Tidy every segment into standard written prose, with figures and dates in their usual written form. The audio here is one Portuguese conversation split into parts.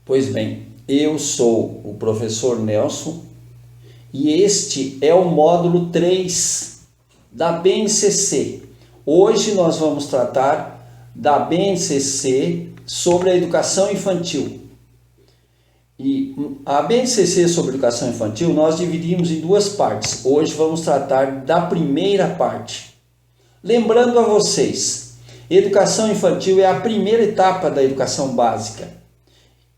Pois bem, eu sou o professor Nelson e este é o módulo 3 da BNCC. Hoje nós vamos tratar da BNCC sobre a educação infantil. E a BNCC sobre educação infantil nós dividimos em duas partes. Hoje vamos tratar da primeira parte. Lembrando a vocês, educação infantil é a primeira etapa da educação básica.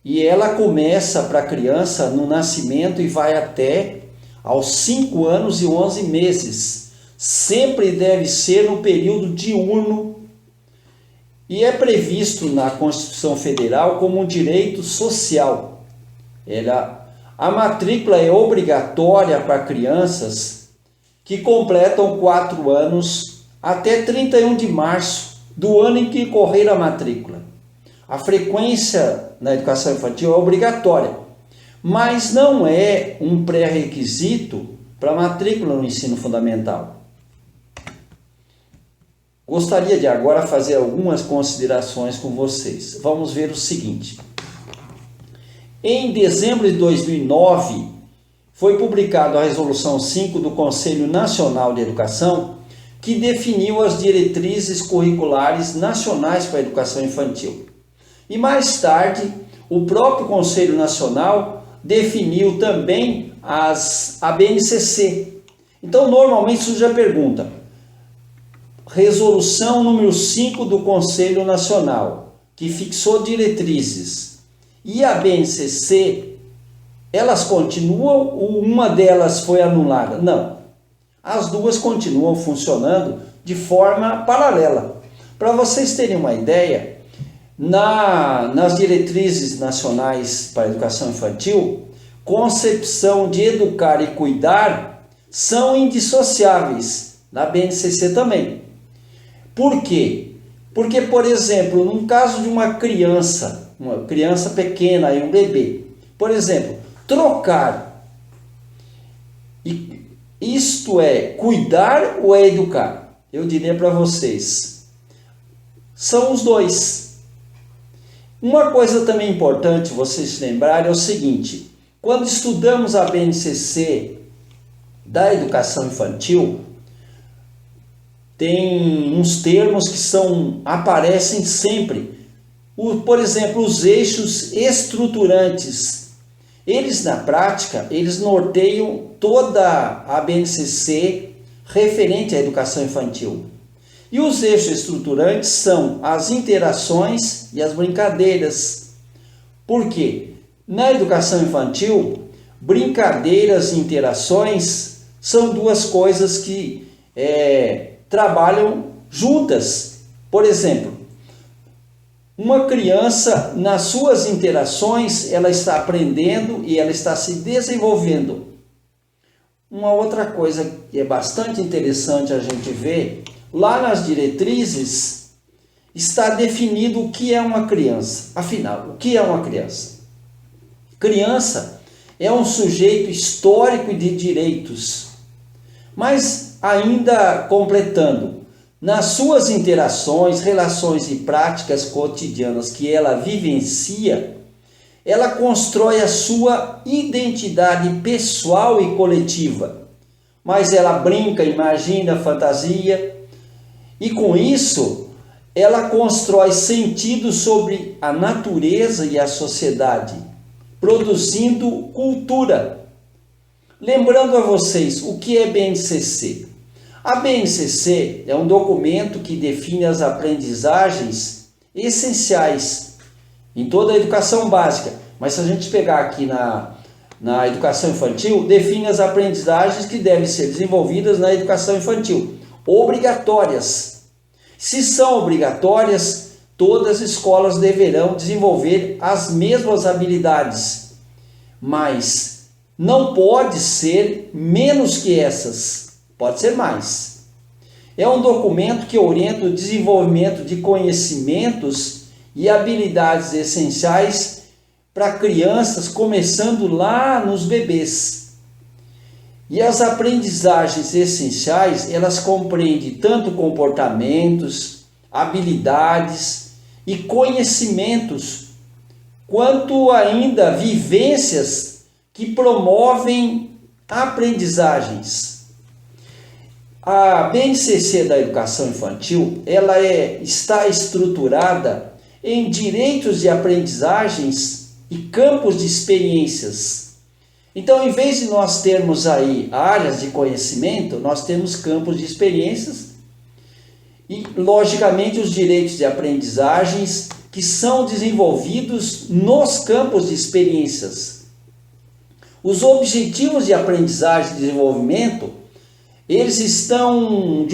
E ela começa para a criança no nascimento e vai até aos 5 anos e 11 meses. Sempre deve ser no período diurno e é previsto na Constituição Federal como um direito social. A matrícula é obrigatória para crianças que completam 4 anos até 31 de março do ano em que correr a matrícula. A frequência na educação infantil é obrigatória, mas não é um pré-requisito para a matrícula no ensino fundamental. Gostaria de agora fazer algumas considerações com vocês. Vamos ver o seguinte. Em dezembro de 2009, foi publicada a Resolução 5 do Conselho Nacional de Educação, que definiu as diretrizes curriculares nacionais para a educação infantil. E mais tarde, o próprio Conselho Nacional definiu também a BNCC. Então, normalmente surge a pergunta: Resolução número 5 do Conselho Nacional, que fixou diretrizes, e a BNCC, elas continuam ou uma delas foi anulada? Não. As duas continuam funcionando de forma paralela. Para vocês terem uma ideia, nas diretrizes nacionais para a educação infantil, concepção de educar e cuidar são indissociáveis, na BNCC também. Por quê? Porque, por exemplo, num caso de uma criança pequena, um bebê, por exemplo, trocar, isto é cuidar ou é educar? Eu diria para vocês, são os dois. Uma coisa também importante vocês lembrarem é o seguinte: quando estudamos a BNCC da educação infantil, tem uns termos que aparecem sempre. Por exemplo, os eixos estruturantes. Eles, na prática, eles norteiam toda a BNCC referente à educação infantil. E os eixos estruturantes são as interações e as brincadeiras. Por quê? Na educação infantil, brincadeiras e interações são duas coisas que trabalham juntas. Por exemplo, uma criança, nas suas interações, ela está aprendendo e ela está se desenvolvendo. Uma outra coisa que é bastante interessante a gente ver, lá nas diretrizes está definido o que é uma criança. Afinal, o que é uma criança? Criança é um sujeito histórico de direitos, mas ainda completando, nas suas interações, relações e práticas cotidianas que ela vivencia, ela constrói a sua identidade pessoal e coletiva. Mas ela brinca, imagina, fantasia, e com isso ela constrói sentido sobre a natureza e a sociedade, produzindo cultura. Lembrando a vocês, o que é BNCC? A BNCC é um documento que define as aprendizagens essenciais em toda a educação básica. Mas se a gente pegar aqui na educação infantil, define as aprendizagens que devem ser desenvolvidas na educação infantil, obrigatórias. Se são obrigatórias, todas as escolas deverão desenvolver as mesmas habilidades, mas não pode ser menos que essas. Pode ser mais. É um documento que orienta o desenvolvimento de conhecimentos e habilidades essenciais para crianças, começando lá nos bebês. E as aprendizagens essenciais, elas compreendem tanto comportamentos, habilidades e conhecimentos quanto ainda vivências que promovem aprendizagens. A BNCC da educação infantil, ela está estruturada em direitos de aprendizagens e campos de experiências. Então, em vez de nós termos aí áreas de conhecimento, nós temos campos de experiências e, logicamente, os direitos de aprendizagens que são desenvolvidos nos campos de experiências. Os objetivos de aprendizagem e desenvolvimento, eles estão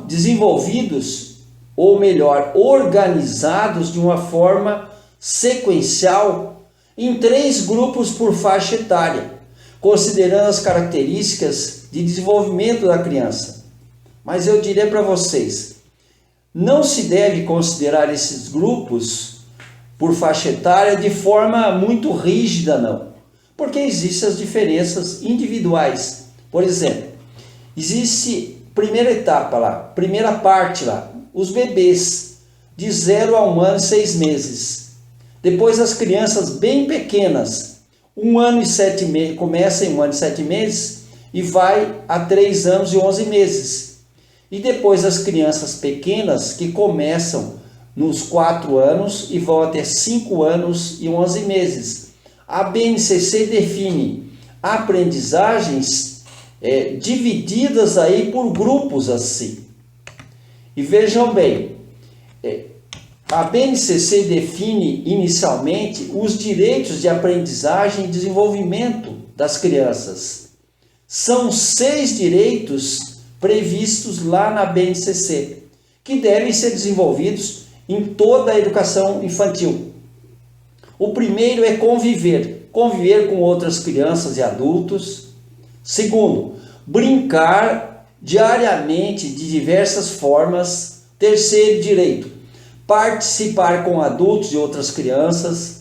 desenvolvidos, ou melhor, organizados de uma forma sequencial em 3 grupos por faixa etária, considerando as características de desenvolvimento da criança. Mas eu diria para vocês, não se deve considerar esses grupos por faixa etária de forma muito rígida, não. Porque existem as diferenças individuais. Por exemplo, existe primeira etapa lá, primeira parte lá, os bebês de 0 a 1 ano e 6 meses. Depois as crianças bem pequenas, 1 ano e 7 meses, começa em 1 ano e 7 meses e vai a 3 anos e 11 meses. E depois as crianças pequenas que começam nos 4 anos e vão até 5 anos e 11 meses. A BNCC define aprendizagens divididas aí por grupos assim. E vejam bem, a BNCC define inicialmente os direitos de aprendizagem e desenvolvimento das crianças. São 6 direitos previstos lá na BNCC, que devem ser desenvolvidos em toda a educação infantil. O primeiro é conviver com outras crianças e adultos. Segundo, brincar diariamente de diversas formas. Terceiro direito, participar com adultos e outras crianças.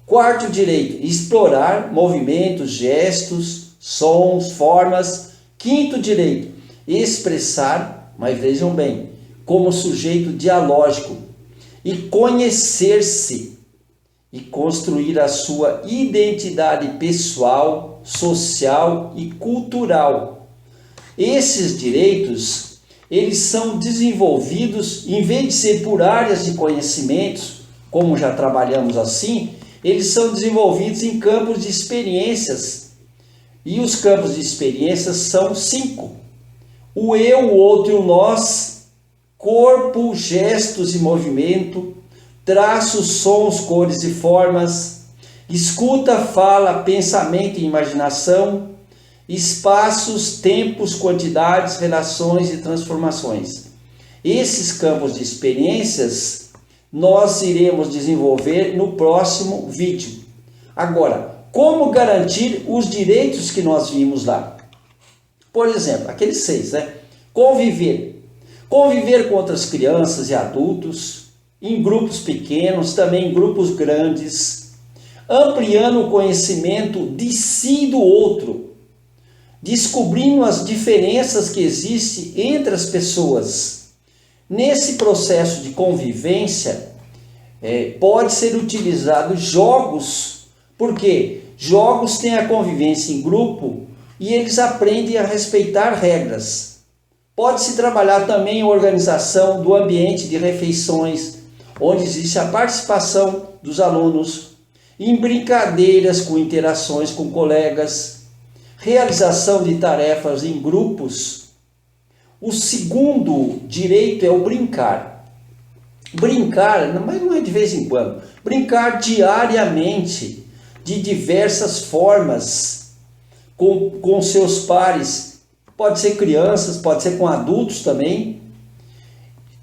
Quarto direito, explorar movimentos, gestos, sons, formas. Quinto direito, expressar, mas vejam bem, como sujeito dialógico e conhecer-se e construir a sua identidade pessoal, social e cultural. Esses direitos, eles são desenvolvidos, em vez de ser por áreas de conhecimentos, como já trabalhamos assim, eles são desenvolvidos em campos de experiências. E os campos de experiências são 5. O eu, o outro e o nós, corpo, gestos e movimento, traços, sons, cores e formas, escuta, fala, pensamento e imaginação, espaços, tempos, quantidades, relações e transformações. Esses campos de experiências nós iremos desenvolver no próximo vídeo. Agora, como garantir os direitos que nós vimos lá? Por exemplo, aqueles 6, né? Conviver com outras crianças e adultos, em grupos pequenos, também em grupos grandes, ampliando o conhecimento de si e do outro, descobrindo as diferenças que existem entre as pessoas. Nesse processo de convivência, pode ser utilizado jogos, porque jogos têm a convivência em grupo e eles aprendem a respeitar regras. Pode-se trabalhar também a organização do ambiente de refeições, onde existe a participação dos alunos, em brincadeiras com interações com colegas, realização de tarefas em grupos. O segundo direito é o brincar. Brincar, mas não é de vez em quando, brincar diariamente, de diversas formas, com seus pares, pode ser crianças, pode ser com adultos também,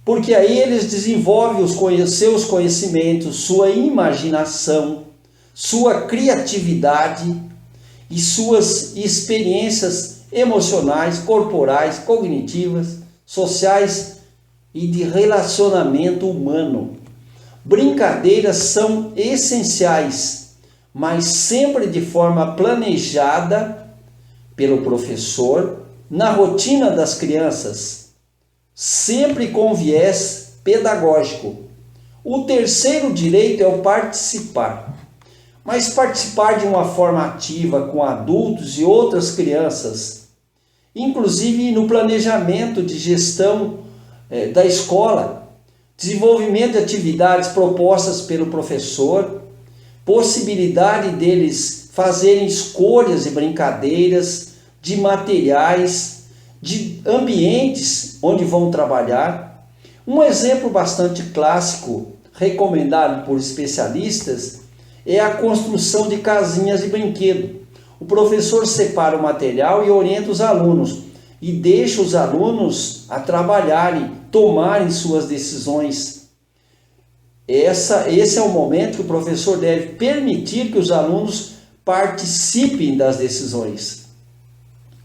porque aí eles desenvolvem os seus conhecimentos, sua imaginação, sua criatividade e suas experiências emocionais, corporais, cognitivas, sociais e de relacionamento humano. Brincadeiras são essenciais, mas sempre de forma planejada pelo professor, na rotina das crianças, sempre com viés pedagógico. O terceiro direito é o participar. mas participar de uma forma ativa com adultos e outras crianças, inclusive no planejamento de gestão da escola, desenvolvimento de atividades propostas pelo professor, possibilidade deles fazerem escolhas e brincadeiras, de materiais, de ambientes onde vão trabalhar. Um exemplo bastante clássico, recomendado por especialistas, é a construção de casinhas de brinquedo. O professor separa o material e orienta os alunos, e deixa os alunos a trabalharem, tomarem suas decisões. Esse é o momento que o professor deve permitir que os alunos participem das decisões.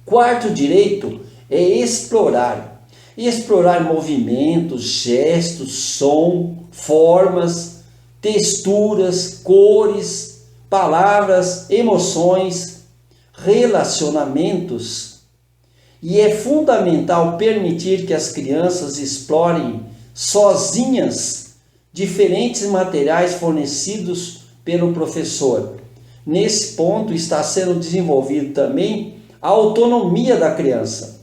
Quarto direito é explorar. Explorar movimentos, gestos, som, formas, texturas, cores, palavras, emoções, relacionamentos. E é fundamental permitir que as crianças explorem sozinhas diferentes materiais fornecidos pelo professor. Nesse ponto está sendo desenvolvido também a autonomia da criança.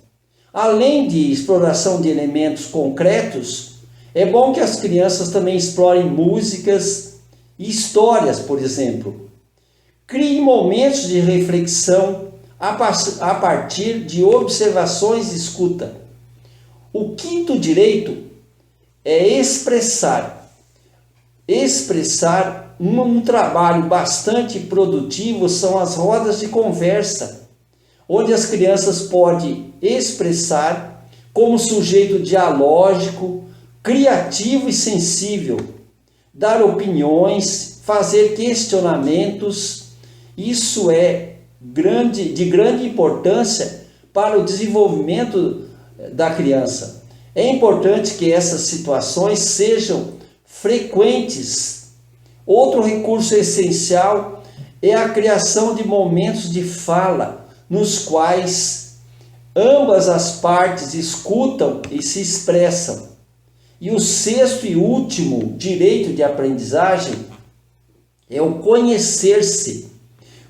Além de exploração de elementos concretos, é bom que as crianças também explorem músicas e histórias, por exemplo. Criem momentos de reflexão a partir de observações e escuta. O quinto direito é expressar. Um trabalho bastante produtivo são as rodas de conversa, onde as crianças podem expressar como sujeito dialógico, criativo e sensível, dar opiniões, fazer questionamentos. Isso é de grande importância para o desenvolvimento da criança. É importante que essas situações sejam frequentes. Outro recurso essencial é a criação de momentos de fala, nos quais ambas as partes escutam e se expressam. E o sexto e último direito de aprendizagem é o conhecer-se.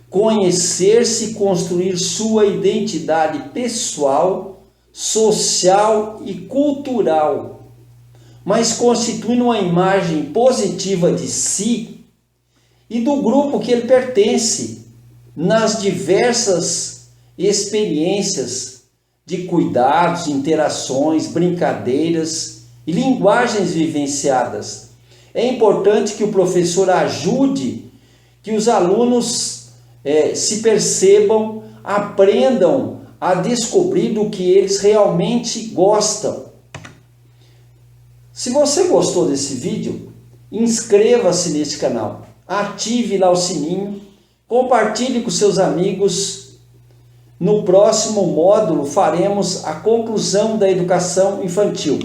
Conhecer-se e construir sua identidade pessoal, social e cultural, mas constituindo uma imagem positiva de si e do grupo que ele pertence nas diversas experiências de cuidados, interações, brincadeiras e linguagens vivenciadas. É importante que o professor ajude que os alunos se percebam, aprendam a descobrir do que eles realmente gostam. Se você gostou desse vídeo, inscreva-se neste canal, ative lá o sininho, compartilhe com seus amigos. No próximo módulo faremos a conclusão da educação infantil.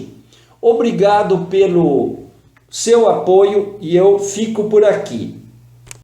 Obrigado pelo seu apoio e eu fico por aqui.